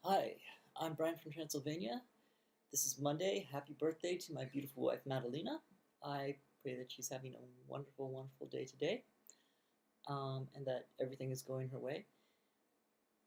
Hi, I'm Brian from Transylvania. This is Monday. Happy birthday to my beautiful wife, Madalena. I pray that she's having a wonderful, wonderful day today, and that everything is going her way.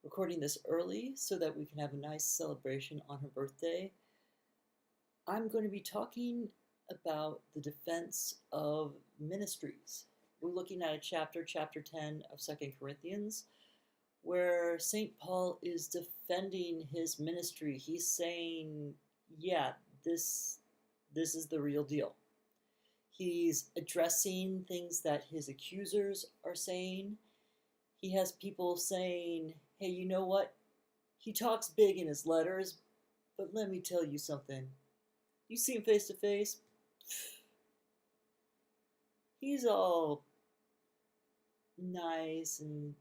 Recording this early so that we can have a nice celebration on her birthday. I'm going to be talking about the defense of ministries. We're looking at a chapter 10 of 2 Corinthians, where St. Paul is defending his ministry. He's saying, yeah, this is the real deal. He's addressing things that his accusers are saying. He has people saying, hey, you know what? He talks big in his letters, but let me tell you something. You see him face to face, he's all nice and,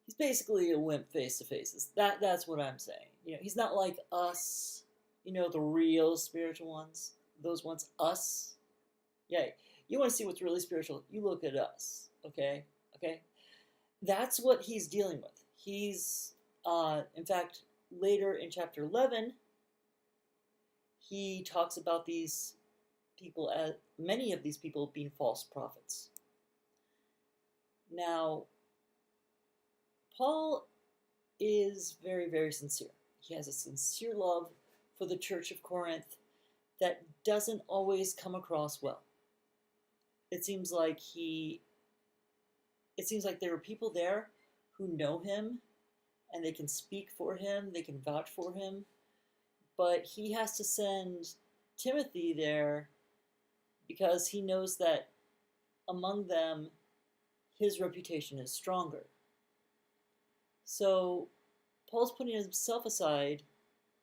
he's basically a wimp face to faces. That's what I'm saying. He's not like us, the real spiritual ones. Those ones, us. Yeah, you want to see what's really spiritual, you look at us, okay? Okay? That's what he's dealing with. He's, in fact, later in chapter 11, he talks about these people, many of these people being false prophets. Now, Paul is very, very sincere. He has a sincere love for the Church of Corinth that doesn't always come across well. It seems like there are people there who know him and they can speak for him, they can vouch for him, but he has to send Timothy there because he knows that among them his reputation is stronger. So Paul's putting himself aside,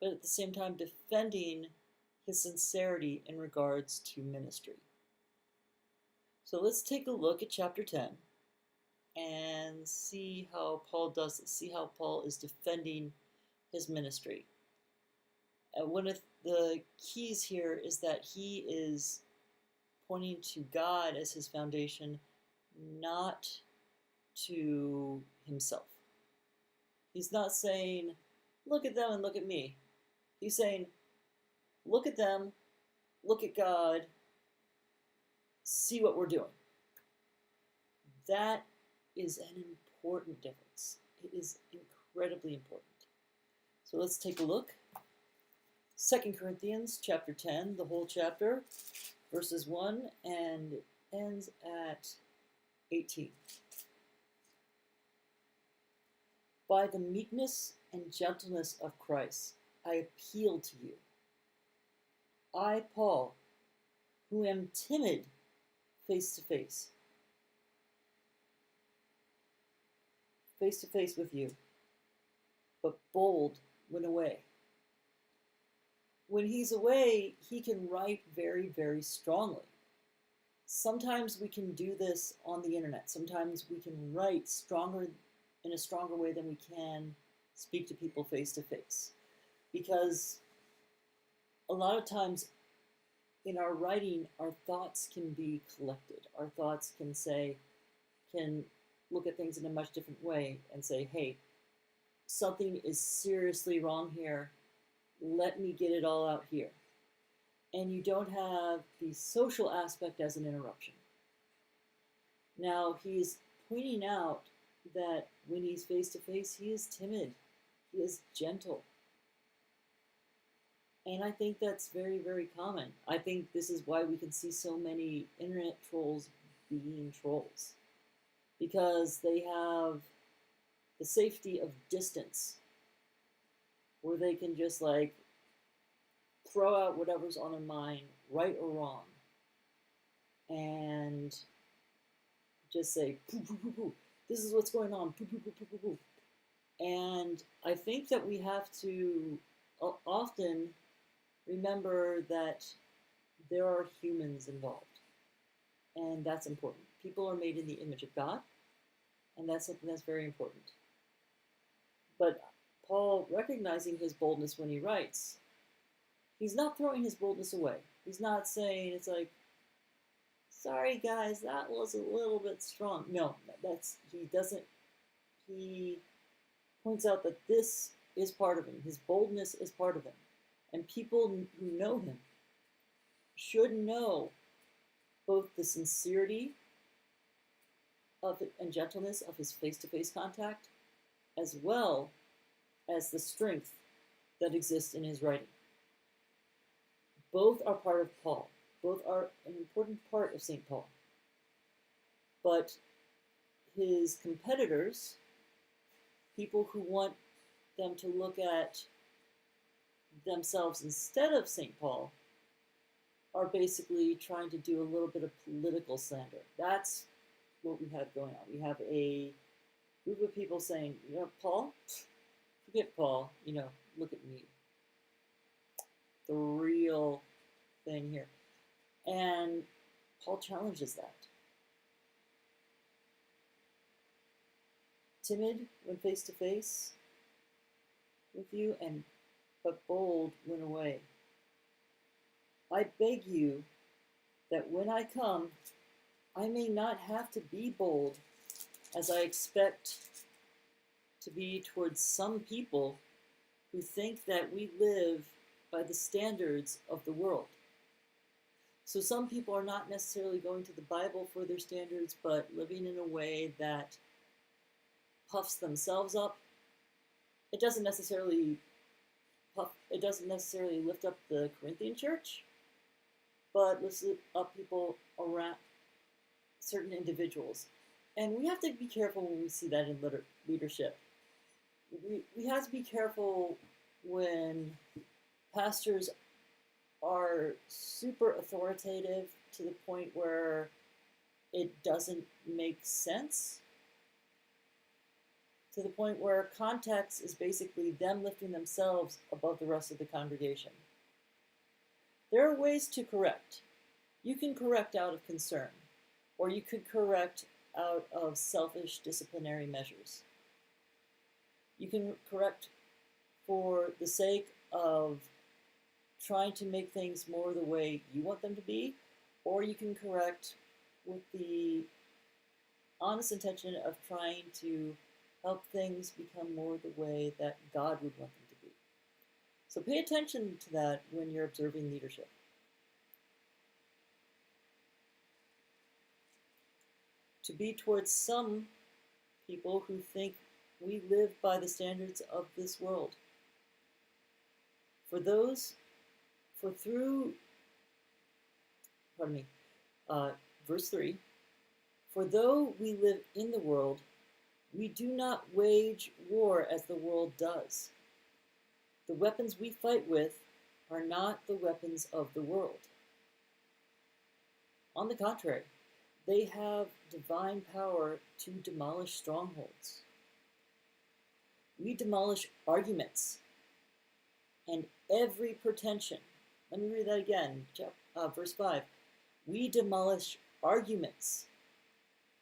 but at the same time defending his sincerity in regards to ministry. So let's take a look at chapter 10 and see how Paul does it, see how Paul is defending his ministry. And one of the keys here is that he is pointing to God as his foundation, not to himself. He's not saying, look at them and look at me. He's saying, look at them, look at God, see what we're doing. That is an important difference. It is incredibly important. So let's take a look. 2 Corinthians chapter 10, the whole chapter, verses 1, and it ends at 18. By the meekness and gentleness of Christ, I appeal to you. I, Paul, who am timid face to face with you, but bold when away. When he's away, he can write very, very strongly. Sometimes we can do this on the internet. Sometimes we can write in a stronger way than we can speak to people face to face. Because a lot of times in our writing, our thoughts can be collected. Our thoughts can look at things in a much different way and say, hey, something is seriously wrong here. Let me get it all out here. And you don't have the social aspect as an interruption. Now, he's pointing out that when he's face to face, he is timid, he is gentle. And I think that's very, very common. I think this is why we can see so many internet trolls being trolls. Because they have the safety of distance, where they can just throw out whatever's on their mind, right or wrong, and just say, poo, poo, poo, poo. This is what's going on, poo, poo, poo, poo, poo, poo. And I think that we have to often remember that there are humans involved. And that's important. People are made in the image of God, and that's something that's very important. But Paul, recognizing his boldness when he writes, he's not throwing his boldness away. He's not saying, it's like, sorry guys, that was a little bit strong. No, he points out that this is part of him. His boldness is part of him. And people who know him should know both the sincerity of it and gentleness of his face-to-face contact, as well as the strength that exists in his writing. Both are part of Paul. Both are an important part of St. Paul. But his competitors, people who want them to look at themselves instead of St. Paul, are basically trying to do a little bit of political slander. That's what we have going on. We have a group of people saying, you know, Paul, forget Paul, you know, look at me. The real thing here. And Paul challenges that. Timid when face to face with you, but bold when away. I beg you that when I come, I may not have to be bold as I expect to be towards some people who think that we live by the standards of the world. So some people are not necessarily going to the Bible for their standards, but living in a way that puffs themselves up. It doesn't necessarily lift up the Corinthian church, but lifts up people around certain individuals. And we have to be careful when we see that in leadership. We have to be careful when pastors are super authoritative to the point where it doesn't make sense, to the point where context is basically them lifting themselves above the rest of the congregation. There are ways to correct. You can correct out of concern, or you could correct out of selfish disciplinary measures. You can correct for the sake of trying to make things more the way you want them to be, or you can correct with the honest intention of trying to help things become more the way that God would want them to be. So pay attention to that when you're observing leadership. To be towards some people who think we live by the standards of this world. Verse 3, for though we live in the world, we do not wage war as the world does. The weapons we fight with are not the weapons of the world. On the contrary, they have divine power to demolish strongholds. We demolish arguments and every pretension. Let me read that again, verse 5. We demolish arguments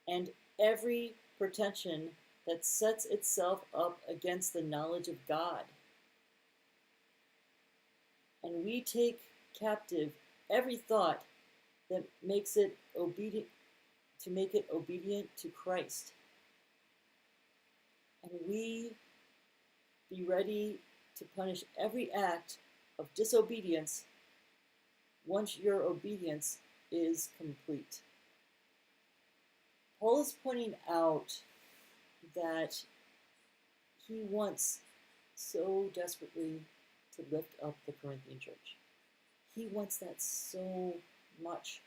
and every pretension that sets itself up against the knowledge of God. And we take captive every thought that makes it obedient, to make it obedient to Christ. And we be ready to punish every act of disobedience once your obedience is complete. Paul is pointing out that he wants so desperately to lift up the Corinthian church. He wants that so much.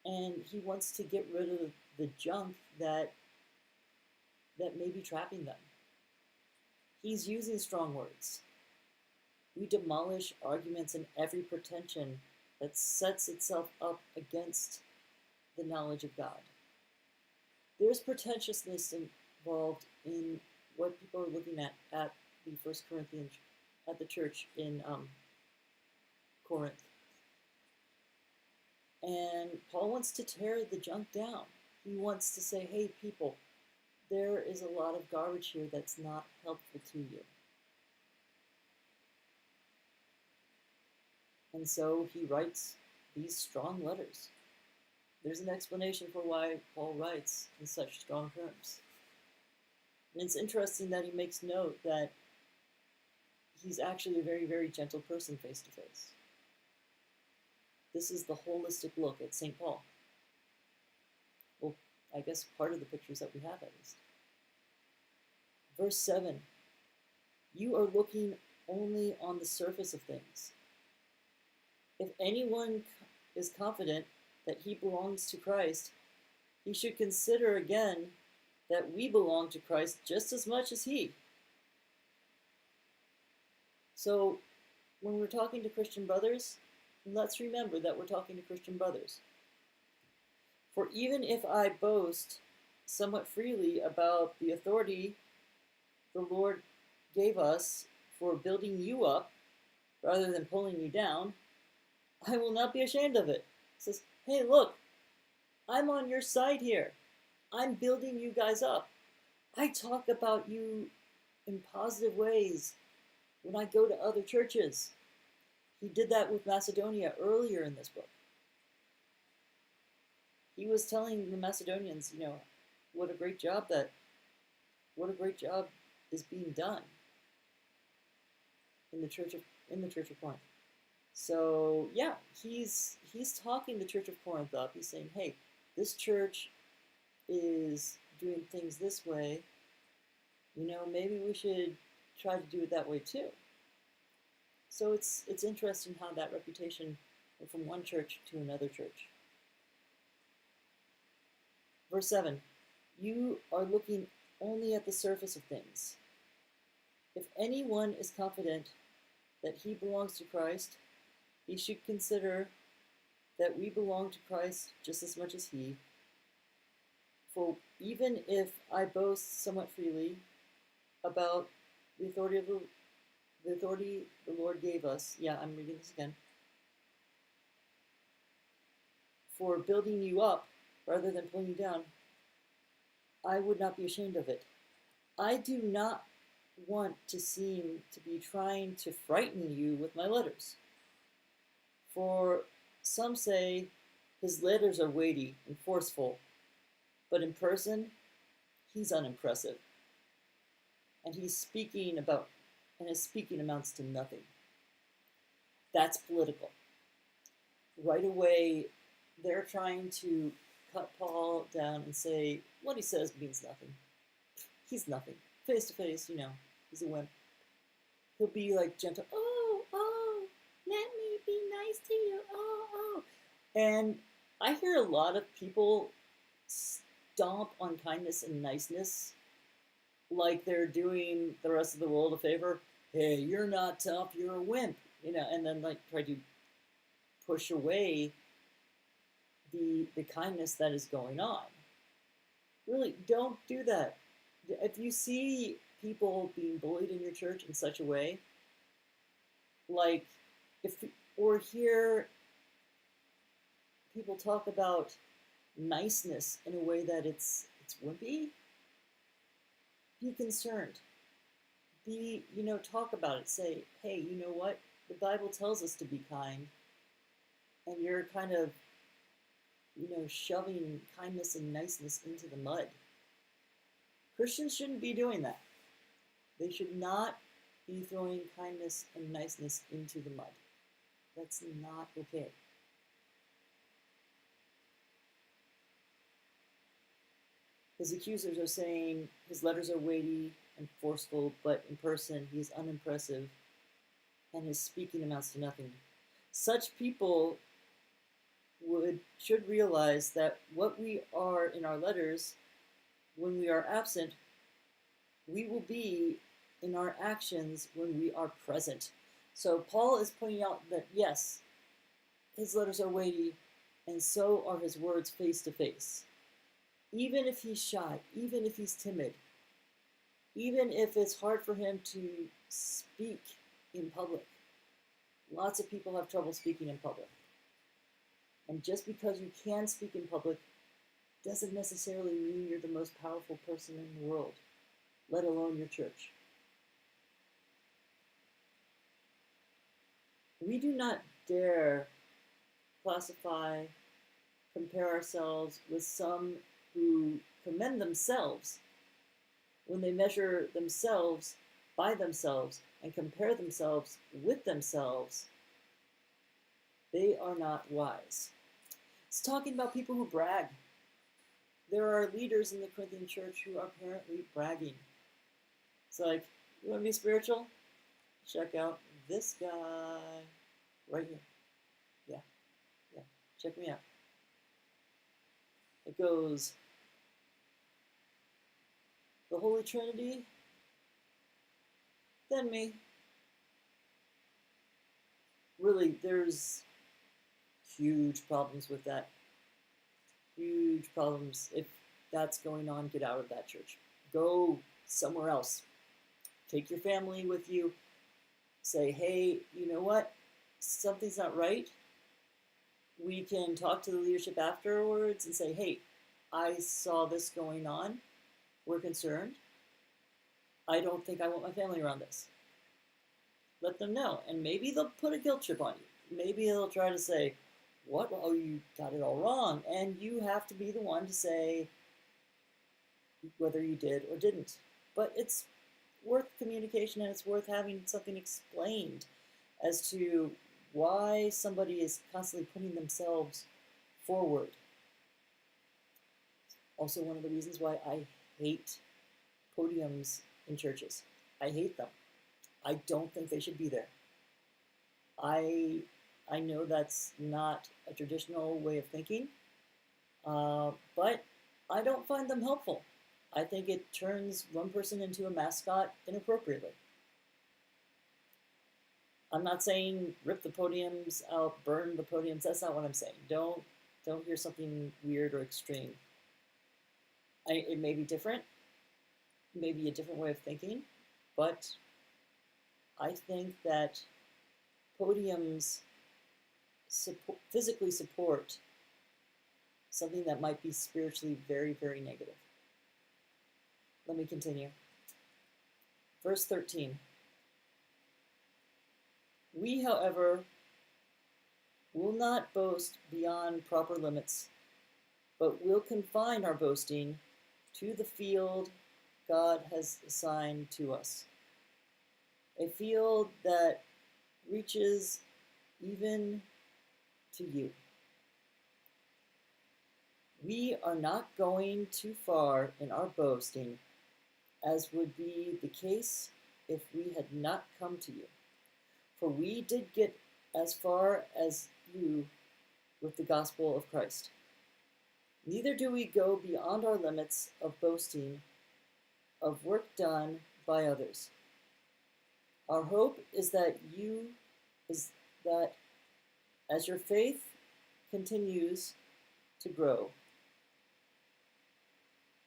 And he wants to get rid of the junk that may be trapping them. He's using strong words. We demolish arguments and every pretension that sets itself up against the knowledge of God. There's pretentiousness involved in what people are looking at the First Corinthians, at the church in Corinth. And Paul wants to tear the junk down. He wants to say, hey, people, there is a lot of garbage here that's not helpful to you. And so he writes these strong letters. There's an explanation for why Paul writes in such strong terms. And it's interesting that he makes note that he's actually a very, very gentle person face to face. This is the holistic look at St. Paul. Well, I guess part of the pictures that we have at least. Verse 7, you are looking only on the surface of things. If anyone is confident that he belongs to Christ, he should consider again that we belong to Christ just as much as he. So when we're talking to Christian brothers, let's remember that we're talking to Christian brothers. For even if I boast somewhat freely about the authority the Lord gave us for building you up rather than pulling you down, I will not be ashamed of it. It says, hey, look, I'm on your side here. I'm building you guys up. I talk about you in positive ways when I go to other churches. He did that with Macedonia earlier in this book. He was telling the Macedonians, what a great job is being done in the church of Corinth. So yeah, he's talking the church of Corinth up. He's saying, hey, this church is doing things this way. Maybe we should try to do it that way too. So it's interesting how that reputation went from one church to another church. Verse 7, you are looking only at the surface of things. If anyone is confident that he belongs to Christ, he should consider that we belong to Christ just as much as he. For even if I boast somewhat freely about the authority the Lord gave us, I'm reading this again, for building you up rather than pulling you down, I would not be ashamed of it. I do not want to seem to be trying to frighten you with my letters. For some say his letters are weighty and forceful, but in person, he's unimpressive. And his speaking amounts to nothing. That's political. Right away, they're trying to cut Paul down and say what he says means nothing. He's nothing. Face to face, he's a wimp. He'll be like gentle, oh, let me be nice to you, oh. And I hear a lot of people stomp on kindness and niceness like they're doing the rest of the world a favor. Hey, you're not tough, you're a wimp, and then try to push away the kindness that is going on. Really, don't do that. If you see people being bullied in your church in such a way, or hear people talk about niceness in a way that it's wimpy, be concerned. Talk about it. Say, hey, you know what? The Bible tells us to be kind, and you're kind of, shoving kindness and niceness into the mud. Christians shouldn't be doing that. They should not be throwing kindness and niceness into the mud. That's not okay. His accusers are saying his letters are weighty and forceful, but in person he is unimpressive, and his speaking amounts to nothing. Such people should realize that what we are in our letters, when we are absent, we will be in our actions when we are present. So Paul is pointing out that yes, his letters are weighty, and so are his words face to face. Even if he's shy, even if he's timid, even if it's hard for him to speak in public. Lots of people have trouble speaking in public. And just because you can speak in public doesn't necessarily mean you're the most powerful person in the world, let alone your church. We do not dare compare ourselves with some who commend themselves when they measure themselves by themselves and compare themselves with themselves, they are not wise. It's talking about people who brag. There are leaders in the Corinthian church who are apparently bragging. It's like, you want to be spiritual? Check out this guy right here. Yeah, check me out. It goes, the Holy Trinity, then me. Really, there's huge problems with that. Huge problems. If that's going on, get out of that church. Go somewhere else. Take your family with you. Say, hey, you know what? Something's not right. We can talk to the leadership afterwards and say, hey, I saw this going on. We're concerned. I don't think I want my family around this. Let them know. And maybe they'll put a guilt trip on you. Maybe they'll try to say, what? Oh, you got it all wrong. And you have to be the one to say whether you did or didn't. But it's worth communication, and it's worth having something explained as to why somebody is constantly putting themselves forward. Also, one of the reasons why I hate podiums in churches. I hate them. I don't think they should be there. I know that's not a traditional way of thinking, but I don't find them helpful. I think it turns one person into a mascot inappropriately. I'm not saying rip the podiums out, burn the podiums. That's not what I'm saying. Don't hear something weird or extreme. It may be different, maybe a different way of thinking, but I think that podiums physically support something that might be spiritually very, very negative. Let me continue. Verse 13. We, however, will not boast beyond proper limits, but will confine our boasting to the field God has assigned to us. A field that reaches even to you. We are not going too far in our boasting, as would be the case if we had not come to you. For we did get as far as you with the gospel of Christ. Neither do we go beyond our limits of boasting of work done by others. Our hope is that as your faith continues to grow,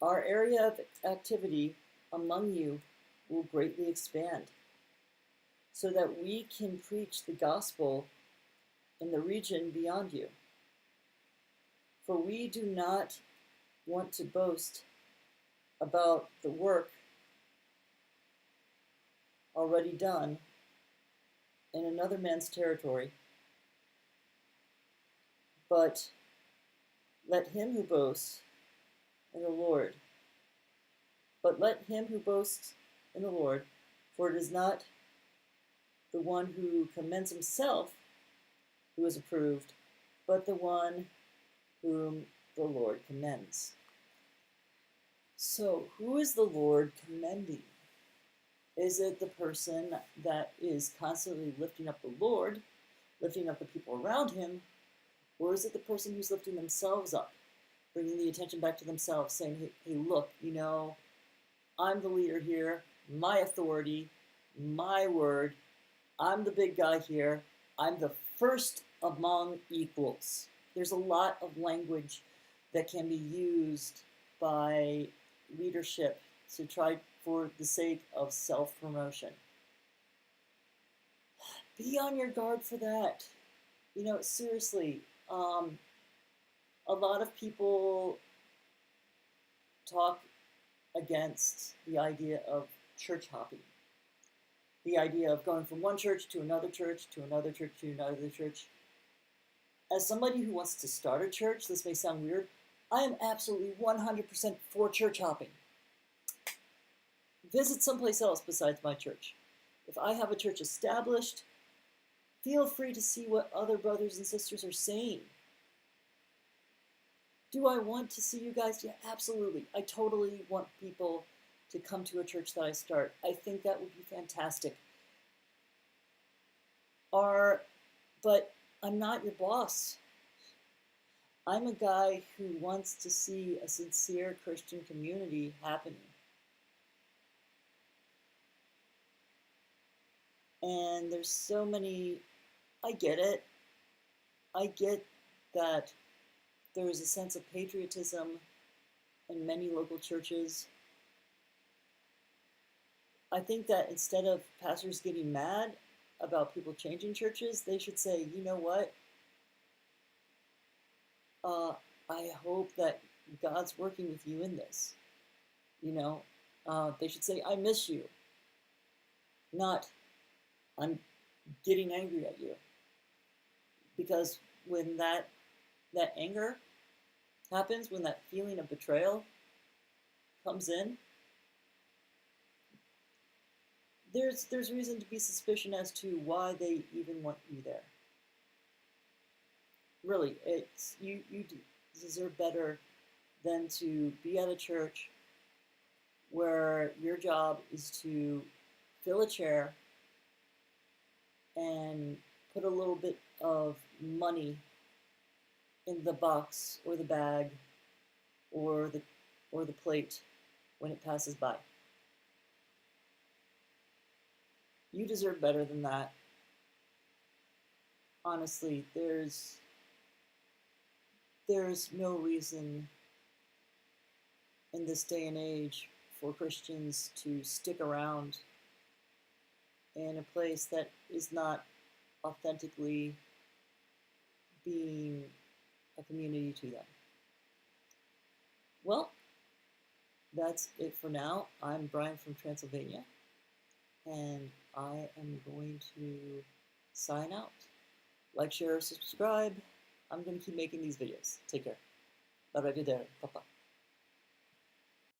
our area of activity among you will greatly expand, so that we can preach the gospel in the region beyond you. For we do not want to boast about the work already done in another man's territory, but let him who boasts in the Lord, for it is not the one who commends himself who is approved, but the one whom the Lord commends. So, who is the Lord commending? Is it the person that is constantly lifting up the Lord, lifting up the people around him, or is it the person who's lifting themselves up, bringing the attention back to themselves, saying, hey, look, I'm the leader here, my authority, my word, I'm the big guy here, I'm the first among equals. There's a lot of language that can be used by leadership to try for the sake of self-promotion. Be on your guard for that. Seriously, a lot of people talk against the idea of church hopping. The idea of going from one church to another church, to another church, to another church. As somebody who wants to start a church, this may sound weird, I am absolutely 100% for church hopping. Visit someplace else besides my church. If I have a church established, feel free to see what other brothers and sisters are saying. Do I want to see you guys? Yeah, absolutely. I totally want people to come to a church that I start. I think that would be fantastic. But I'm not your boss. I'm a guy who wants to see a sincere Christian community happening. And there's so many, I get it. I get that there is a sense of patriotism in many local churches. I think that instead of pastors getting mad about people changing churches, they should say, you know what? I hope that God's working with you in this. You know, they should say, I miss you. Not, I'm getting angry at you. Because when that anger happens, when that feeling of betrayal comes in, there's reason to be suspicious as to why they even want you there. Really, it's you deserve better than to be at a church where your job is to fill a chair and put a little bit of money in the box or the bag or the plate when it passes by. You deserve better than that. Honestly, there's no reason in this day and age for Christians to stick around in a place that is not authentically being a community to them. Well, that's it for now. I'm Brian from Transylvania, and I am going to sign out. Like, share, subscribe. I'm going to keep making these videos. Take care. Arrivederci. Papa.